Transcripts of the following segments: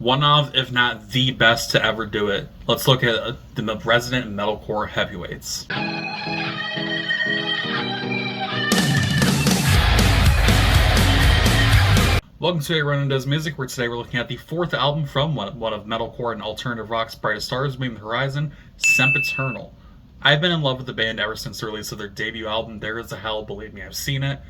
One of, if not the best to ever do it. Let's look at the resident metalcore heavyweights. Welcome to A Run Does Music, where today we're looking at the fourth album from one of metalcore and alternative rock's brightest stars, moving the horizon, Sempiternal. I've been in love with the band ever since the release of their debut album, There Is a Hell, believe me, I've seen it.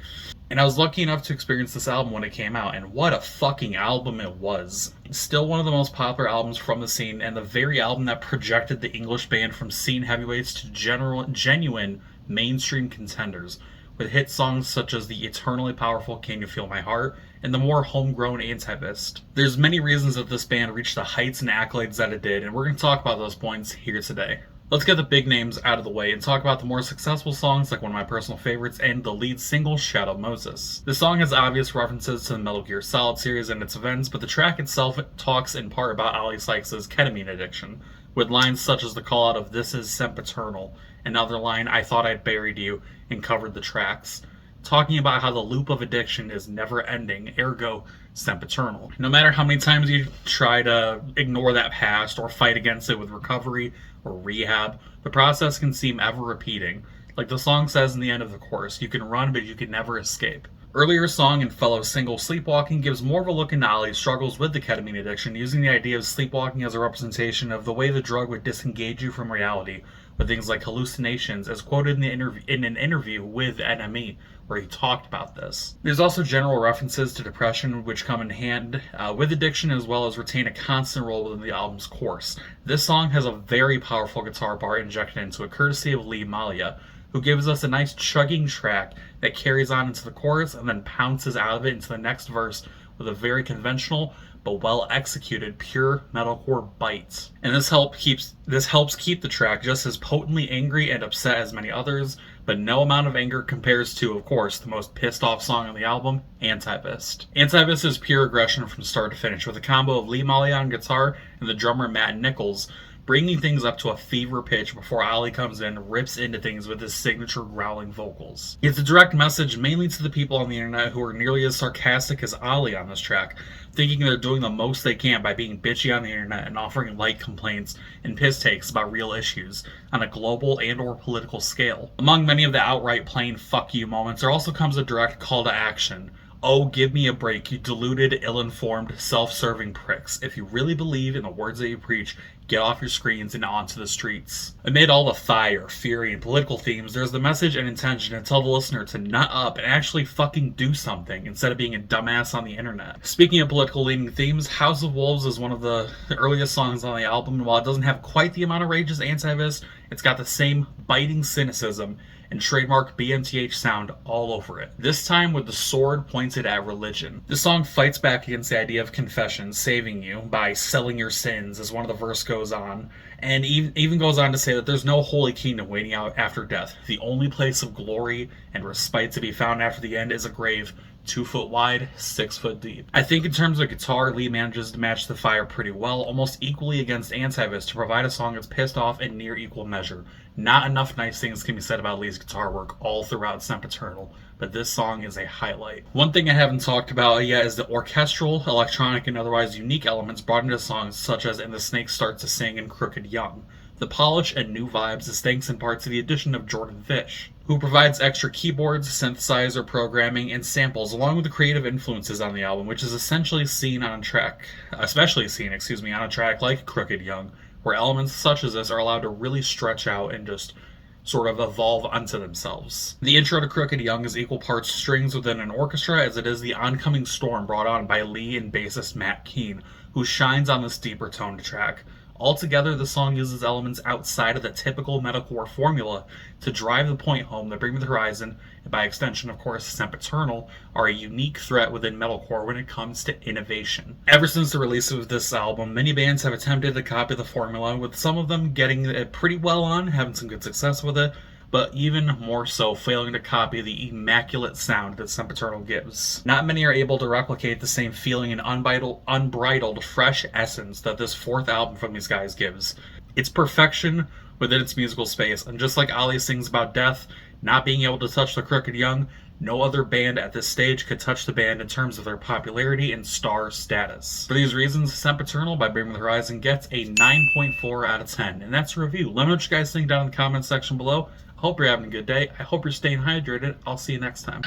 And I was lucky enough to experience this album when it came out, and what a fucking album it was. Still one of the most popular albums from the scene, and the very album that projected the English band from scene heavyweights to genuine mainstream contenders, with hit songs such as the eternally powerful Can You Feel My Heart, and the more homegrown Antivist. There's many reasons that this band reached the heights and accolades that it did, and we're going to talk about those points here today. Let's get the big names out of the way and talk about the more successful songs like one of my personal favorites and the lead single, Shadow Moses. The song has obvious references to the Metal Gear Solid series and its events, but the track itself talks in part about Ali Sykes' ketamine addiction, with lines such as the call out of "This is Sempiternal," another line, "I thought I'd buried you," and covered the tracks, talking about how the loop of addiction is never ending, ergo sempiternal. No matter how many times you try to ignore that past or fight against it with recovery or rehab, the process can seem ever repeating. Like the song says in the end of the chorus, you can run but you can never escape. Earlier song and fellow single Sleepwalking gives more of a look into Ali's struggles with the ketamine addiction, using the idea of sleepwalking as a representation of the way the drug would disengage you from reality, with things like hallucinations, as quoted in an interview with NME, where he talked about this. There's also general references to depression, which come in hand with addiction, as well as retain a constant role within the album's course. This song has a very powerful guitar part injected into it, courtesy of Lee Malia, who gives us a nice chugging track that carries on into the chorus and then pounces out of it into the next verse with a very conventional but well executed pure metalcore bite. And this helps keep the track just as potently angry and upset as many others, but no amount of anger compares to, of course, the most pissed off song on the album, Antivist. Antivist is pure aggression from start to finish, with a combo of Lee Malia on guitar and the drummer Matt Nichols, bringing things up to a fever pitch before Ali comes in and rips into things with his signature growling vocals. It's a direct message mainly to the people on the internet who are nearly as sarcastic as Ali on this track, thinking they're doing the most they can by being bitchy on the internet and offering light complaints and piss takes about real issues on a global and or political scale. Among many of the outright plain fuck you moments, there also comes a direct call to action. Oh, give me a break, you deluded, ill-informed, self-serving pricks. If you really believe in the words that you preach, get off your screens and onto the streets. Amid all the fire, fury, and political themes, there's the message and intention to tell the listener to nut up and actually fucking do something instead of being a dumbass on the internet. Speaking of political leaning themes, House of Wolves is one of the earliest songs on the album, and while it doesn't have quite the amount of rage as Antivist, it's got the same biting cynicism and trademark BMTH sound all over it. This time with the sword pointed at religion. This song fights back against the idea of confession saving you by selling your sins, as one of the verse goes on, and even goes on to say that there's no holy kingdom waiting out after death. The only place of glory and respite to be found after the end is a grave 2 foot wide, 6 foot deep. I think in terms of guitar, Lee manages to match the fire pretty well, almost equally against Antivist, to provide a song that's pissed off in near equal measure. Not enough nice things can be said about Lee's guitar work all throughout Sempiternal, but this song is a highlight. One thing I haven't talked about yet is the orchestral, electronic, and otherwise unique elements brought into songs such as "And the Snake Starts to Sing" and "Crooked Young." The polish and new vibes is thanks in part to the addition of Jordan Fish, who provides extra keyboards, synthesizer programming, and samples, along with the creative influences on the album, which is especially seen on a track like Crooked Young, where elements such as this are allowed to really stretch out and just sort of evolve unto themselves. The intro to Crooked Young is equal parts strings within an orchestra as it is the oncoming storm brought on by Lee and bassist Matt Keane, who shines on this deeper toned track. Altogether, the song uses elements outside of the typical metalcore formula to drive the point home that Bring Me the Horizon, and by extension, of course, Sempiternal, are a unique threat within metalcore when it comes to innovation. Ever since the release of this album, many bands have attempted to copy the formula, with some of them getting it pretty well on, having some good success with it, but even more so failing to copy the immaculate sound that Sempiternal gives. Not many are able to replicate the same feeling and unbridled fresh essence that this fourth album from these guys gives. It's perfection within its musical space, and just like Ali sings about death, not being able to touch the Crooked Young, No other band at this stage could touch the band in terms of their popularity and star status. For these reasons, Sempiternal by Bring Me the Horizon gets a 9.4 out of 10, and that's a review. Let me know what you guys think down in the comments section below. I hope you're having a good day. I hope you're staying hydrated. I'll see you next time.